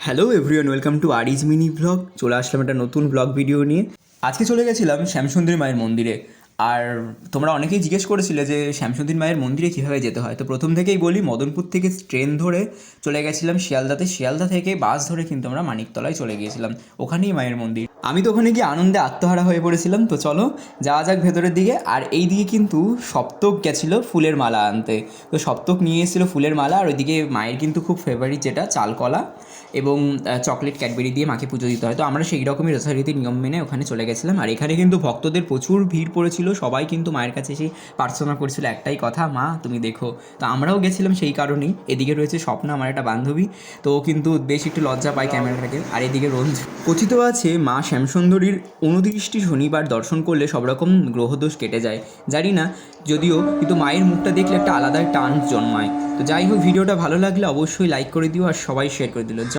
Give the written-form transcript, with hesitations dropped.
Hello everyone, welcome to Ariz mini blog. চলে আসলাম একটা নতুন ব্লগ ভিডিও নিয়ে। আজকে চলে গেছিলাম শ্যামসুন্দরী মায়ের মন্দিরে। আর তোমরা অনেকেই জিজ্ঞেস করেছিলে যে শ্যামসুন্দরী মায়ের মন্দিরে কীভাবে যেতে হয়। তো প্রথম থেকেই বলি, মদনপুর থেকে ট্রেন ধরে চলে গেছিলাম শিয়ালদাতে। শিয়ালদা থেকে বাস ধরে কিন্তু আমরা মানিকতলায় চলে গিয়েছিলাম, ওখানেই মায়ের মন্দির। আমি তো ওখানে গিয়ে আনন্দে আত্মহারা হয়ে পড়েছিলাম। তো চলো যাওয়া যাক ভেতরের দিকে। আর এই দিকে কিন্তু সপ্তক গেছিলো ফুলের মালা আনতে। তো সপ্তক নিয়ে এসেছিলো ফুলের মালা, আর ওইদিকে মায়ের কিন্তু খুব ফেভারিট যেটা চালকলা এবং চকলেট ক্যাডবেরি দিয়ে মাকে পুজো দিতে হয়। তো আমরা সেই রকমই যথারীতি নিয়ম মেনে ওখানে চলে গেছিলাম। আর এখানে কিন্তু ভক্তদের প্রচুর ভিড় পড়েছিল, সবাই কিন্তু মায়ের কাছে এসে প্রার্থনা করেছিল একটাই কথা, মা তুমি দেখো। তো আমরাও গেছিলাম সেই কারণেই। এদিকে রয়েছে স্বপ্না, আমার একটা বান্ধবী। তো ও কিন্তু বেশ একটু লজ্জা পায় ক্যামেরাটাকে। আর এদিকে রঞ্জ। কথিত আছে মা শ্যামসুন্দরীর 29টি শনিবার দর্শন করলে সব রকম গ্রহদোষ কেটে যায়। জানি না যদিও, কিন্তু মায়ের মুখটা দেখলে একটা আলাদা টান জন্মায়। তো যাই হোক, ভিডিওটা ভালো লাগলে অবশ্যই লাইক করে দিও আর সবাই শেয়ার করে দিল।